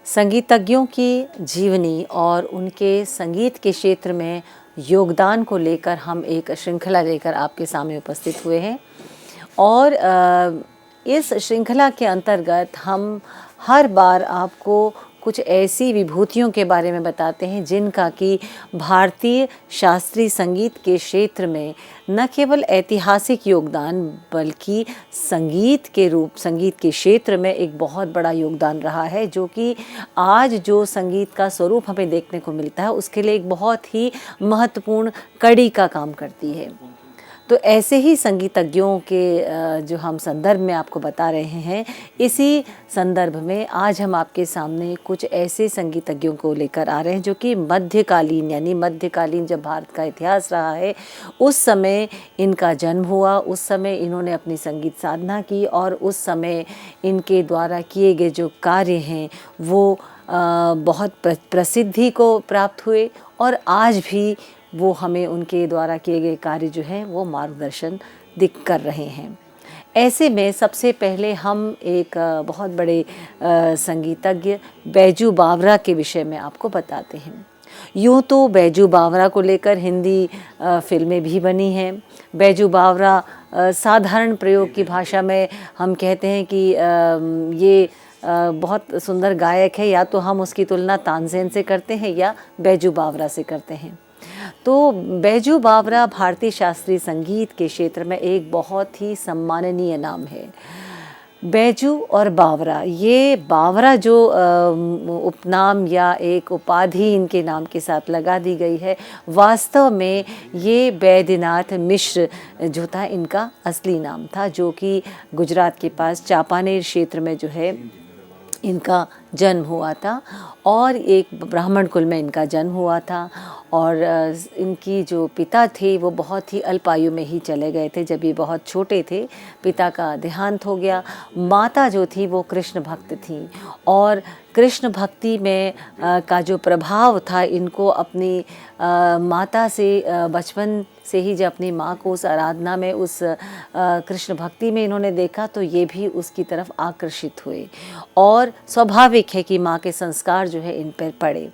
संगीतज्ञों की जीवनी और उनके संगीत के क्षेत्र में योगदान को लेकर हम एक श्रृंखला लेकर आपके सामने उपस्थित हुए हैं और इस श्रृंखला के अंतर्गत हम हर बार आपको कुछ ऐसी विभूतियों के बारे में बताते हैं जिनका कि भारतीय शास्त्रीय संगीत के क्षेत्र में न केवल ऐतिहासिक योगदान बल्कि संगीत के क्षेत्र में एक बहुत बड़ा योगदान रहा है, जो कि आज जो संगीत का स्वरूप हमें देखने को मिलता है उसके लिए एक बहुत ही महत्वपूर्ण कड़ी का काम करती है। तो ऐसे ही संगीतज्ञों के जो हम संदर्भ में आपको बता रहे हैं, इसी संदर्भ में आज हम आपके सामने कुछ ऐसे संगीतज्ञों को लेकर आ रहे हैं जो कि मध्यकालीन जब भारत का इतिहास रहा है उस समय इनका जन्म हुआ, उस समय इन्होंने अपनी संगीत साधना की और उस समय इनके द्वारा किए गए जो कार्य हैं वो बहुत प्रसिद्धि को प्राप्त हुए और आज भी वो हमें उनके द्वारा किए गए कार्य जो हैं वो मार्गदर्शन कर रहे हैं। ऐसे में सबसे पहले हम एक बहुत बड़े संगीतज्ञ बैजू बावरा के विषय में आपको बताते हैं। यूँ तो बैजू बावरा को लेकर हिंदी फिल्में भी बनी हैं। बैजू बावरा साधारण प्रयोग की भाषा में हम कहते हैं कि ये बहुत सुंदर गायक है, या तो हम उसकी तुलना तानसेन से करते हैं या बैजू बावरा से करते हैं। तो बैजू बावरा भारतीय शास्त्रीय संगीत के क्षेत्र में एक बहुत ही सम्माननीय नाम है। बैजू और बावरा, ये बावरा जो उपनाम या एक उपाधि इनके नाम के साथ लगा दी गई है, वास्तव में ये बैद्यनाथ मिश्र जो था इनका असली नाम था, जो कि गुजरात के पास चांपानेर क्षेत्र में जो है इनका जन्म हुआ था और एक ब्राह्मण कुल में इनका जन्म हुआ था। और इनकी जो पिता थे वो बहुत ही अल्पायु में ही चले गए थे, जब ये बहुत छोटे थे पिता का देहांत हो गया। माता जो थी वो कृष्ण भक्त थी और कृष्ण भक्ति में का जो प्रभाव था इनको अपनी माता से बचपन से ही जब अपनी माँ को उस आराधना में उस कृष्ण भक्ति में इन्होंने देखा तो ये भी उसकी तरफ आकर्षित हुए और स्वाभाविक है कि माँ के संस्कार जो है इन पर पड़े।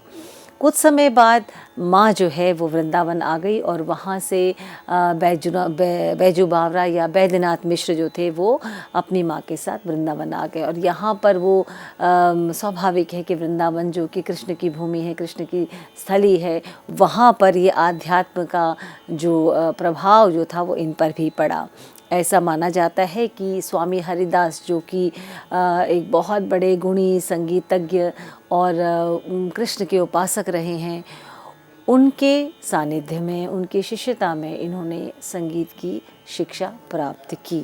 कुछ समय बाद माँ जो है वो वृंदावन आ गई और वहाँ से बैजू बावरा या बैद्यनाथ मिश्र जो थे वो अपनी माँ के साथ वृंदावन आ गए। और यहाँ पर वो स्वाभाविक है कि वृंदावन जो कि कृष्ण की भूमि है, कृष्ण की स्थली है, वहाँ पर ये आध्यात्म का जो प्रभाव जो था वो इन पर भी पड़ा। ऐसा माना जाता है कि स्वामी हरिदास जो कि एक बहुत बड़े गुणी संगीतज्ञ और कृष्ण के उपासक रहे हैं, उनके सानिध्य में, उनकी शिष्यता में इन्होंने संगीत की शिक्षा प्राप्त की।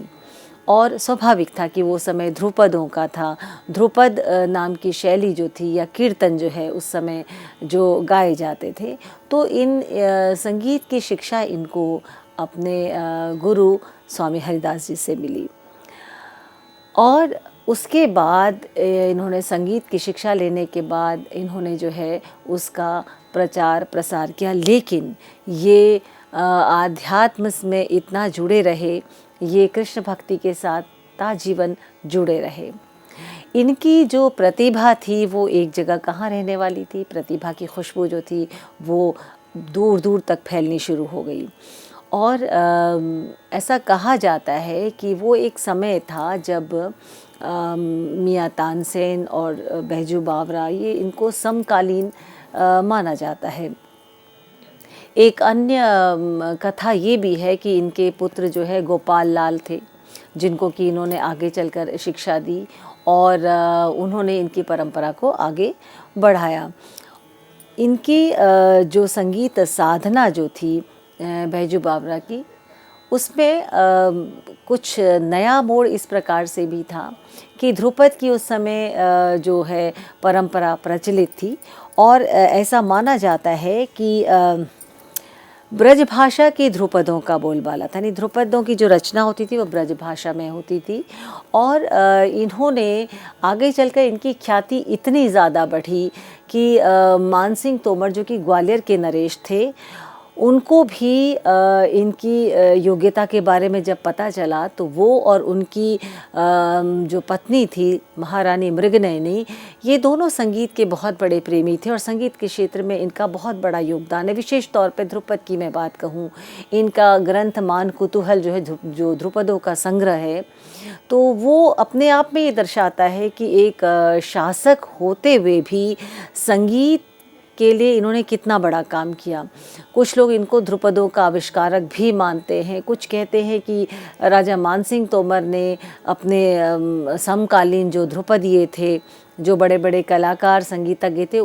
और स्वाभाविक था कि वो समय ध्रुपदों का था। ध्रुपद नाम की शैली जो थी या कीर्तन जो है उस समय जो गाए जाते थे, तो इन संगीत की शिक्षा इनको अपने गुरु स्वामी हरिदास जी से मिली। और उसके बाद इन्होंने संगीत की शिक्षा लेने के बाद इन्होंने जो है उसका प्रचार प्रसार किया, लेकिन ये आध्यात्म में इतना जुड़े रहे, ये कृष्ण भक्ति के साथ आजीवन जुड़े रहे। इनकी जो प्रतिभा थी वो एक जगह कहाँ रहने वाली थी, प्रतिभा की खुशबू जो थी वो दूर दूर तक फैलनी शुरू हो गई। और ऐसा कहा जाता है कि वो एक समय था जब मियाँ तानसेन और बैजू बावरा ये इनको समकालीन माना जाता है। एक अन्य कथा ये भी है कि इनके पुत्र जो है गोपाल लाल थे, जिनको कि इन्होंने आगे चलकर शिक्षा दी और उन्होंने इनकी परंपरा को आगे बढ़ाया। इनकी जो संगीत साधना जो थी बैजू बावरा की, उसमें कुछ नया मोड़ इस प्रकार से भी था कि ध्रुपद की उस समय जो है परंपरा प्रचलित थी और ऐसा माना जाता है कि ब्रज भाषा की ध्रुपदों का बोलबाला था, यानी ध्रुपदों की जो रचना होती थी वो ब्रज भाषा में होती थी। और इन्होंने आगे चलकर इनकी ख्याति इतनी ज़्यादा बढ़ी कि मानसिंह तोमर जो कि ग्वालियर के नरेश थे, उनको भी इनकी योग्यता के बारे में जब पता चला तो वो और उनकी जो पत्नी थी महारानी मृगनयनी, ये दोनों संगीत के बहुत बड़े प्रेमी थे और संगीत के क्षेत्र में इनका बहुत बड़ा योगदान है। विशेष तौर पे ध्रुपद की मैं बात कहूँ, इनका ग्रंथ मान कुतूहल जो है, जो ध्रुपदों का संग्रह है, तो वो अपने आप में ये दर्शाता है कि एक शासक होते हुए भी संगीत के लिए इन्होंने कितना बड़ा काम किया। कुछ लोग इनको ध्रुपदों का आविष्कारक भी मानते हैं। कुछ कहते हैं कि राजा मानसिंह तोमर ने अपने समकालीन जो ध्रुपदीय थे, जो बड़े बड़े कलाकार संगीतज्ञ थे,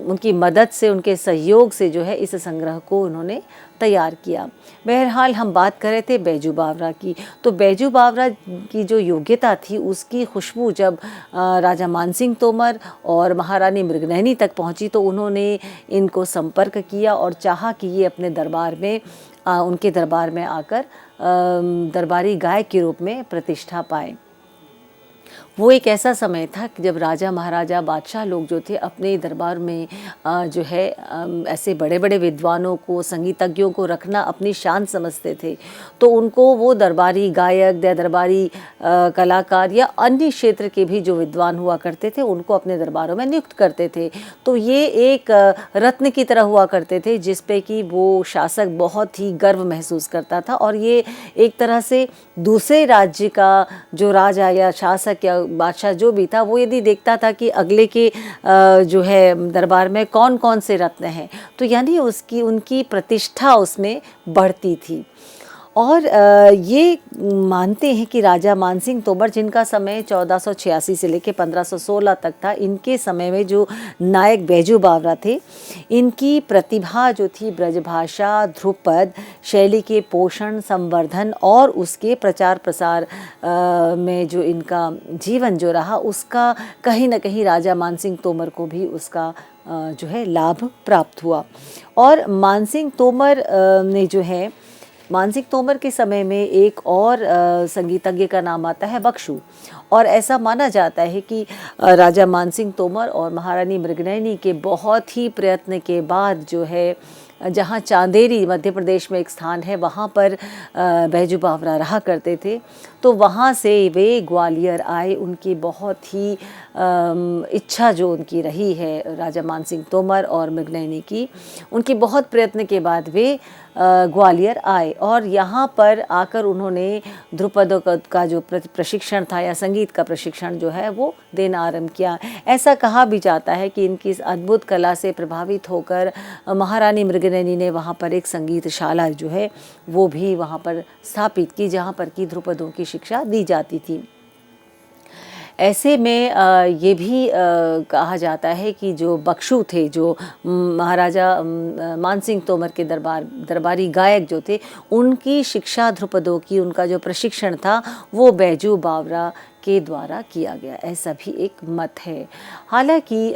उनकी मदद से, उनके सहयोग से जो है इस संग्रह को उन्होंने तैयार किया। बहरहाल हम बात कर रहे थे बैजू बावरा की, तो बैजू बावरा की जो योग्यता थी उसकी खुशबू जब राजा मानसिंह तोमर और महारानी मृगनयनी तक पहुंची तो उन्होंने इनको संपर्क किया और चाहा कि ये अपने दरबार में उनके दरबार में आकर दरबारी गायक के रूप में प्रतिष्ठा पाए। वो एक ऐसा समय था कि जब राजा महाराजा बादशाह लोग जो थे अपने दरबार में जो है ऐसे बड़े बड़े विद्वानों को, संगीतज्ञों को रखना अपनी शान समझते थे। तो उनको वो दरबारी गायक या दरबारी कलाकार या अन्य क्षेत्र के भी जो विद्वान हुआ करते थे उनको अपने दरबारों में नियुक्त करते थे। तो ये एक रत्न की तरह हुआ करते थे जिस पे कि वो शासक बहुत ही गर्व महसूस करता था और ये एक तरह से दूसरे राज्य का जो राजा या शासक या बादशाह जो भी था वो यदि देखता था कि अगले के जो है दरबार में कौन कौन से रत्न हैं, तो यानी उनकी प्रतिष्ठा उसमें बढ़ती थी। और ये मानते हैं कि राजा मानसिंह तोमर, जिनका समय 1486 से लेकर 1516 तक था, इनके समय में जो नायक बैजू बावरा थे, इनकी प्रतिभा जो थी ब्रजभाषा, ध्रुपद शैली के पोषण, संवर्धन और उसके प्रचार प्रसार में जो इनका जीवन जो रहा, उसका कहीं न कहीं राजा मानसिंह तोमर को भी उसका जो है लाभ प्राप्त हुआ। और मानसिंह तोमर ने जो है, मानसिंह तोमर के समय में एक और संगीतज्ञ का नाम आता है बख्शू। और ऐसा माना जाता है कि राजा मानसिंह तोमर और महारानी मृगनयनी के बहुत ही प्रयत्न के बाद जो है, जहाँ चांदेरी मध्य प्रदेश में एक स्थान है, वहाँ पर बैजू बावरा रहा करते थे। तो वहाँ से वे ग्वालियर आए। उनकी बहुत ही इच्छा जो उनकी रही है राजा मानसिंह तोमर और मृगनयनी की, उनकी बहुत प्रयत्न के बाद वे ग्वालियर आए और यहाँ पर आकर उन्होंने ध्रुपदों का जो प्रशिक्षण था या संगीत का प्रशिक्षण जो है वो देना आरंभ किया। ऐसा कहा भी जाता है कि इनकी इस अद्भुत कला से प्रभावित होकर महारानी मृगनयनी ने वहाँ पर एक संगीतशाला जो है वो भी वहाँ पर स्थापित की, जहाँ पर कि ध्रुपदों की शिक्षा दी जाती थी। ऐसे में ये भी कहा जाता है कि जो बख्शू थे, जो महाराजा मानसिंह तोमर के दरबारी गायक जो थे, उनकी शिक्षा ध्रुपदों की, उनका जो प्रशिक्षण था वो बैजू बावरा के द्वारा किया गया, ऐसा भी एक मत है। हालांकि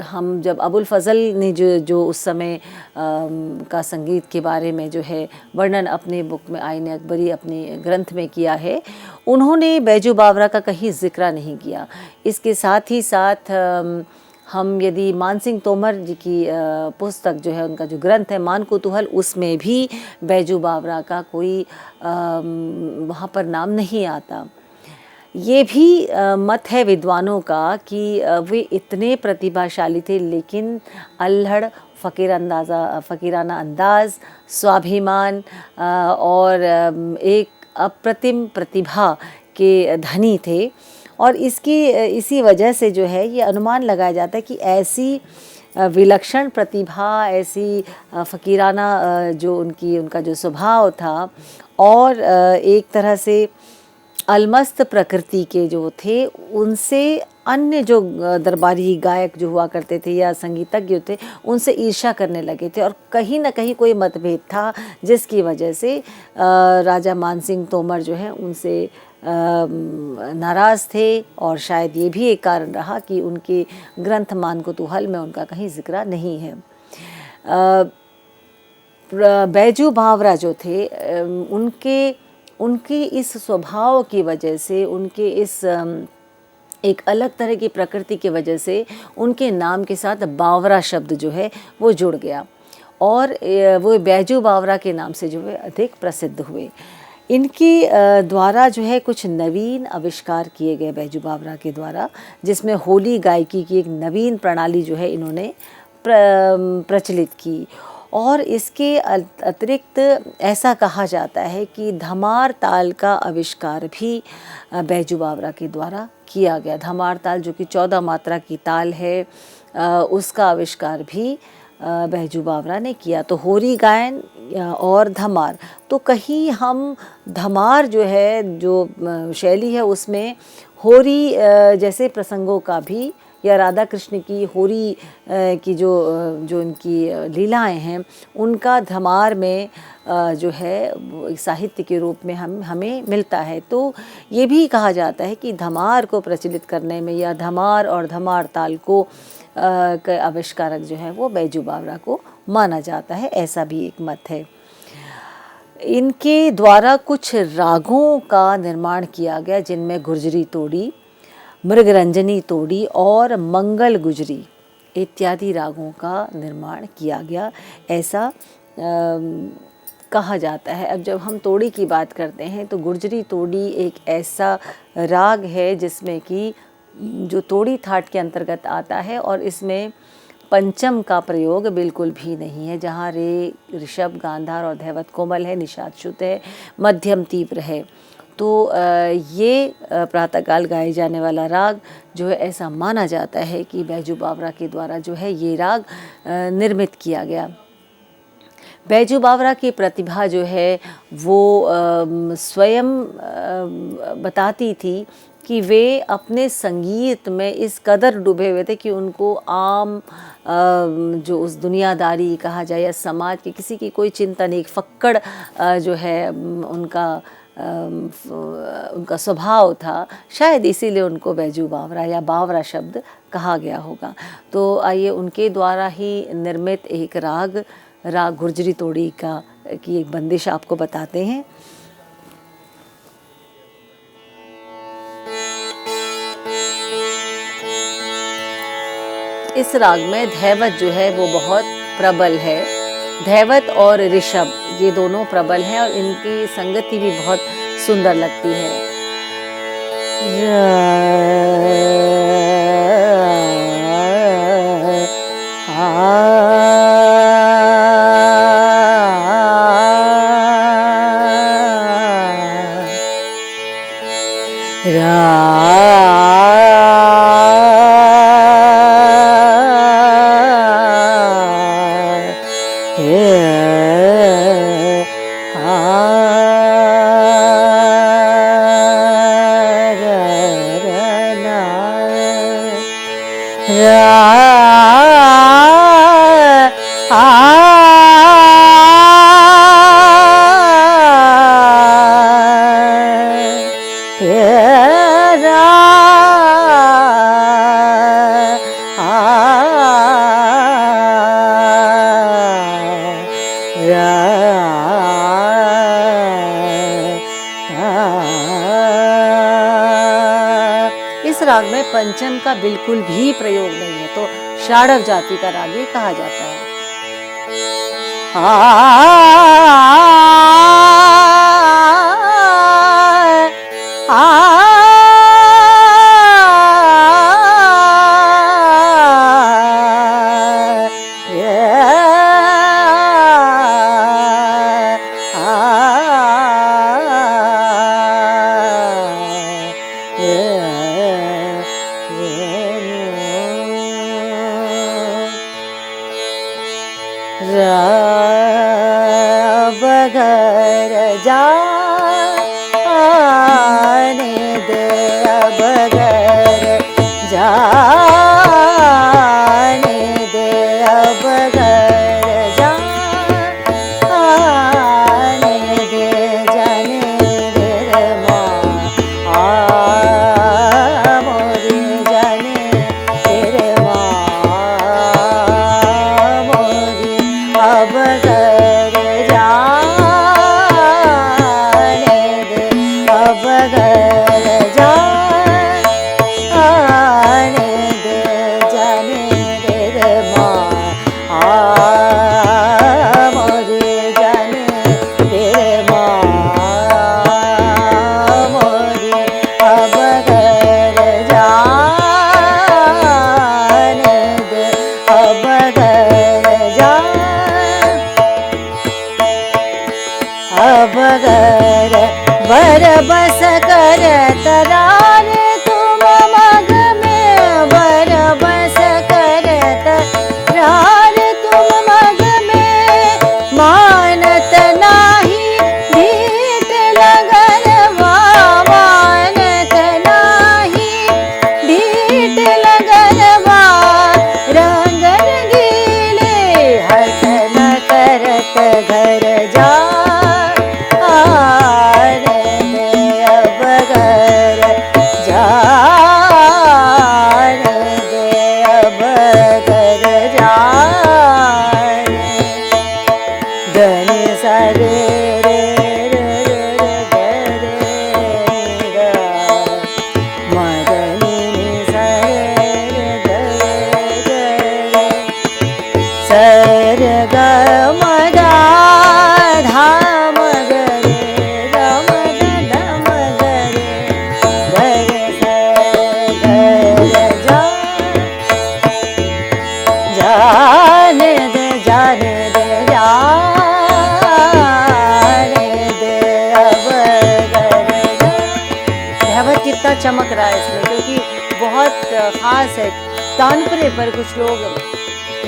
हम जब अबुल फजल ने जो उस समय का संगीत के बारे में जो है वर्णन अपने बुक में आईन अकबरी अपने ग्रंथ में किया है, उन्होंने बैजू बावरा का कहीं जिक्र नहीं किया। इसके साथ ही साथ हम यदि मानसिंह तोमर जी की पुस्तक जो है, उनका जो ग्रंथ है मान कुतूहल, उसमें भी बैजू बावरा का कोई वहाँ पर नाम नहीं आता। ये भी मत है विद्वानों का कि वे इतने प्रतिभाशाली थे, लेकिन अल्हड़, फ़कीराना अंदाज़, स्वाभिमान और एक अप्रतिम प्रतिभा के धनी थे। और इसी वजह से जो है ये अनुमान लगाया जाता है कि ऐसी विलक्षण प्रतिभा, ऐसी फ़कीराना जो उनका जो स्वभाव था और एक तरह से अलमस्त प्रकृति के जो थे, उनसे अन्य जो दरबारी गायक जो हुआ करते थे या संगीतज्ञ थे, उनसे ईर्ष्या करने लगे थे और कहीं ना कहीं कोई मतभेद था, जिसकी वजह से राजा मानसिंह तोमर जो है उनसे नाराज़ थे। और शायद ये भी एक कारण रहा कि उनके ग्रंथ मान कुतूहल में उनका कहीं जिक्र नहीं है। बैजू बावरा जो थे, उनकी इस स्वभाव की वजह से, उनके इस एक अलग तरह की प्रकृति की वजह से उनके नाम के साथ बावरा शब्द जो है वो जुड़ गया और वो बैजू बावरा के नाम से जो है अधिक प्रसिद्ध हुए। इनके द्वारा जो है कुछ नवीन आविष्कार किए गए बैजू बावरा के द्वारा, जिसमें होली गायकी की एक नवीन प्रणाली जो है इन्होंने प्रचलित की। और इसके अतिरिक्त ऐसा कहा जाता है कि धमार ताल का आविष्कार भी बैजू बावरा के द्वारा किया गया। धमार ताल जो कि 14 मात्रा की ताल है, उसका आविष्कार भी बैजू बावरा ने किया। तो होरी गायन और धमार, तो कहीं हम धमार जो है जो शैली है उसमें होरी जैसे प्रसंगों का भी, या राधा कृष्ण की होरी की जो इनकी लीलाएं हैं उनका धमार में जो है साहित्य के रूप में हमें मिलता है। तो ये भी कहा जाता है कि धमार को प्रचलित करने में या धमार और धमार ताल को का आविष्कारक जो है वो बैजू बावरा को माना जाता है, ऐसा भी एक मत है। इनके द्वारा कुछ रागों का निर्माण किया गया जिनमें गुर्जरी तोड़ी, मृगरंजनी तोड़ी और मंगल गुजरी इत्यादि रागों का निर्माण किया गया, ऐसा कहा जाता है। अब जब हम तोड़ी की बात करते हैं तो गुर्जरी तोड़ी एक ऐसा राग है जिसमें कि जो तोड़ी थाट के अंतर्गत आता है और इसमें पंचम का प्रयोग बिल्कुल भी नहीं है। जहाँ रे ऋषभ गांधार और धैवत कोमल है, निषाद शुद्ध है, मध्यम तीव्र है। तो ये प्रातःकाल गाए जाने वाला राग जो है ऐसा माना जाता है कि बैजू बावरा के द्वारा जो है ये राग निर्मित किया गया। बैजू बावरा की प्रतिभा जो है वो स्वयं बताती थी कि वे अपने संगीत में इस कदर डूबे हुए थे कि उनको आम जो उस दुनियादारी कहा जाए या समाज के किसी की कोई चिंता नहीं, फक्कड़ जो है उनका स्वभाव था, शायद इसीलिए उनको बैजू बावरा या बावरा शब्द कहा गया होगा। तो आइए उनके द्वारा ही निर्मित एक राग गुर्जरी तोड़ी की एक बंदिश आपको बताते हैं। इस राग में धैवत जो है वो बहुत प्रबल है। धैवत और ऋषभ ये दोनों प्रबल हैं और इनकी संगति भी बहुत सुंदर लगती है। इस राग में पंचम का बिल्कुल भी प्रयोग नहीं है, तो षाढ़व जाति का राग ये कहा जाता है। बगर जाने दे, बगर जाने दे, बगर जाने दे, जाने दे रे माँ मोरी, जाने दे रे माँ मोरी, बगर बस करत रारे तुम मग में, बर बस करत रारे तुम मग में, मानत नाही ढीठ लगनवा, मानत नाही ढीठ लगनवा, रंग रंगीले हठ न करत घर जा, कितना चमक रहा है इसमें, क्योंकि बहुत ख़ास है। तानपुरे पर कुछ लोग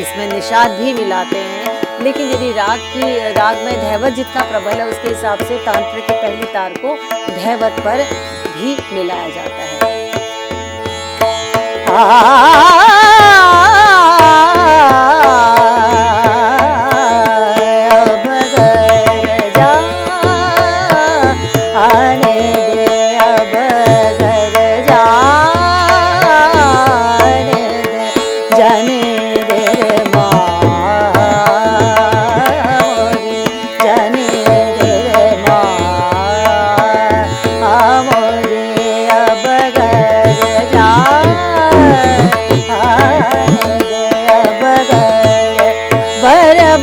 इसमें निषाद भी मिलाते हैं, लेकिन यदि राग में धैवत जितना प्रबल है उसके हिसाब से तानपुरे की पहली तार को धैवत पर भी मिलाया जाता है।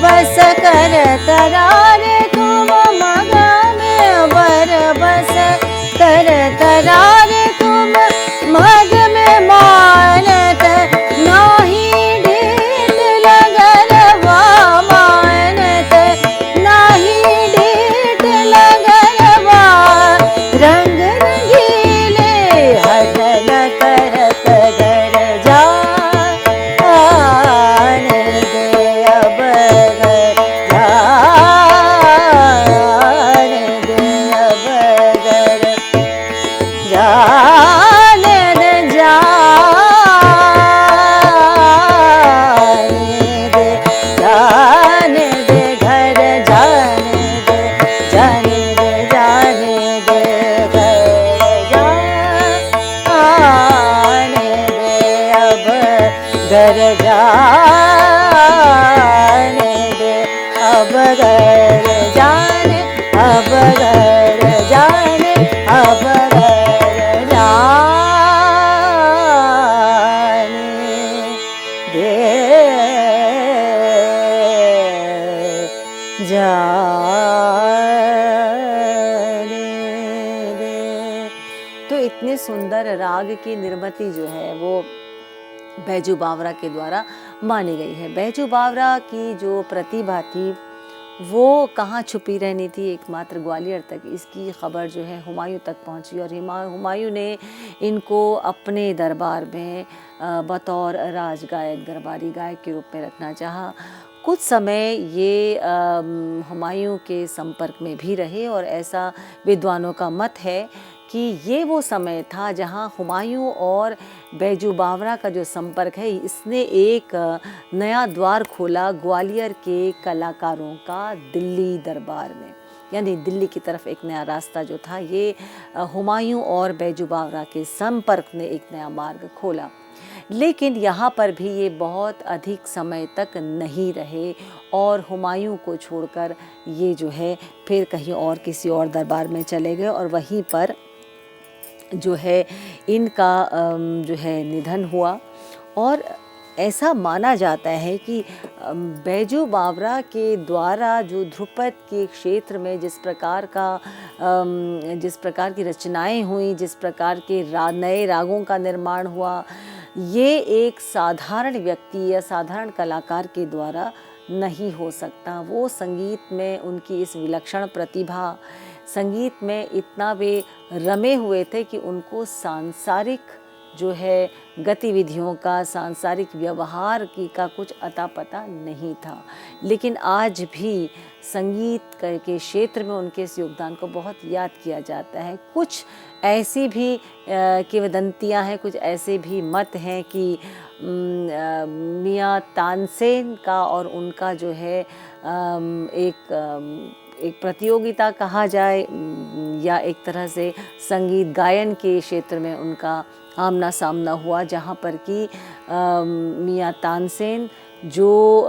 बस करत रारे तुम मग में, बर बस करत रारे तुम मग में, मानत नाही ढीठ लगनवा, मानत नाही ढीठ लगनवा, रंग रंगीले हठ न करत घर जा, घर जाने दे, अब घर जाने, अब घर जाने, अब घर जाने दे, जाने दे। तो इतने सुंदर राग की निर्मिति जो है वो बैजू बावरा के द्वारा मानी गई है। बैजू बावरा की जो प्रतिभा थी वो कहाँ छुपी रहनी थी, एकमात्र ग्वालियर तक इसकी खबर जो है हुमायूं तक पहुँची, और हुमायूं ने इनको अपने दरबार में बतौर राजगायक, दरबारी गायक के रूप में रखना चाहा। कुछ समय ये हुमायूं के संपर्क में भी रहे, और ऐसा विद्वानों का मत है कि ये वो समय था जहाँ हुमायूं और बैजू बावरा का जो संपर्क है इसने एक नया द्वार खोला ग्वालियर के कलाकारों का दिल्ली दरबार में, यानी दिल्ली की तरफ एक नया रास्ता जो था ये हुमायूं और बैजू बावरा के संपर्क ने एक नया मार्ग खोला। लेकिन यहाँ पर भी ये बहुत अधिक समय तक नहीं रहे, और हुमायूं को छोड़कर ये जो है फिर कहीं और किसी और दरबार में चले गए, और वहीं पर जो है इनका जो है निधन हुआ। और ऐसा माना जाता है कि बैजू बावरा के द्वारा जो ध्रुपद के क्षेत्र में जिस प्रकार की रचनाएं हुई, जिस प्रकार के नए रागों का निर्माण हुआ, ये एक साधारण व्यक्ति या साधारण कलाकार के द्वारा नहीं हो सकता। वो संगीत में उनकी इस विलक्षण प्रतिभा, संगीत में इतना वे रमे हुए थे कि उनको सांसारिक जो है गतिविधियों का, सांसारिक व्यवहार का कुछ अता पता नहीं था। लेकिन आज भी संगीत के क्षेत्र में उनके इस योगदान को बहुत याद किया जाता है। कुछ ऐसी भी किंवदंतियाँ हैं, कुछ ऐसे भी मत हैं कि मियाँ तानसेन का और उनका जो है एक प्रतियोगिता कहा जाए या एक तरह से संगीत गायन के क्षेत्र में उनका आमना सामना हुआ, जहाँ पर कि मियाँ तानसेन जो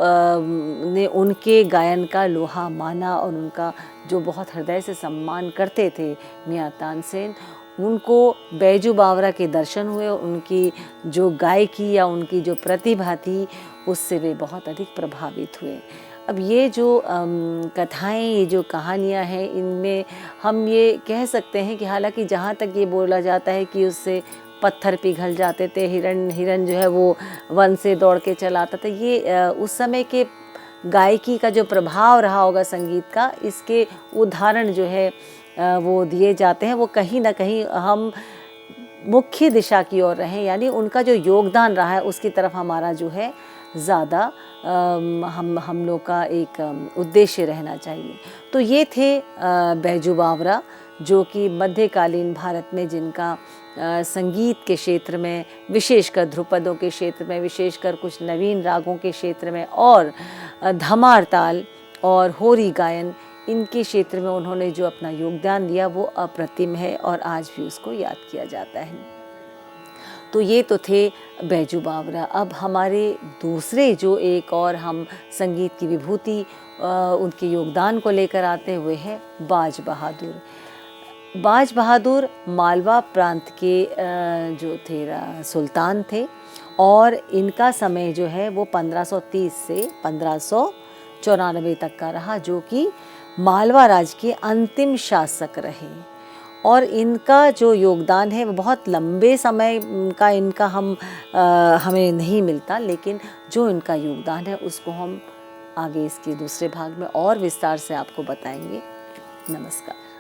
ने उनके गायन का लोहा माना और उनका जो बहुत हृदय से सम्मान करते थे मियाँ तानसेन, उनको बैजू बावरा के दर्शन हुए। उनकी जो गायकी या उनकी जो प्रतिभा थी उससे वे बहुत अधिक प्रभावित हुए। अब ये जो कथाएँ, ये जो कहानियाँ हैं, इनमें हम ये कह सकते हैं कि हालांकि जहाँ तक ये बोला जाता है कि उससे पत्थर पिघल जाते थे, हिरन जो है वो वन से दौड़ के चला आता था, ये उस समय के गायकी का जो प्रभाव रहा होगा संगीत का, इसके उदाहरण जो है वो दिए जाते हैं। वो कहीं ना कहीं हम मुख्य दिशा की ओर रहें, यानी उनका जो योगदान रहा है उसकी तरफ हमारा जो है ज़्यादा हम लोग का एक उद्देश्य रहना चाहिए। तो ये थे बैजू बावरा, जो कि मध्यकालीन भारत में जिनका संगीत के क्षेत्र में, विशेषकर ध्रुपदों के क्षेत्र में, विशेषकर कुछ नवीन रागों के क्षेत्र में और धमार ताल और होरी गायन, इनके क्षेत्र में उन्होंने जो अपना योगदान दिया वो अप्रतिम है और आज भी उसको याद किया जाता है। तो ये तो थे बैजू बावरा। अब हमारे दूसरे जो एक और हम संगीत की विभूति उनके योगदान को लेकर आते हुए हैं बाज बहादुर। बाज बहादुर मालवा प्रांत के जो थे सुल्तान थे और इनका समय जो है वो 1530 से 1594 तक का रहा, जो कि मालवा राज्य के अंतिम शासक रहे। और इनका जो योगदान है वो बहुत लंबे समय का इनका हमें नहीं मिलता, लेकिन जो इनका योगदान है उसको हम आगे इसके दूसरे भाग में और विस्तार से आपको बताएंगे। नमस्कार।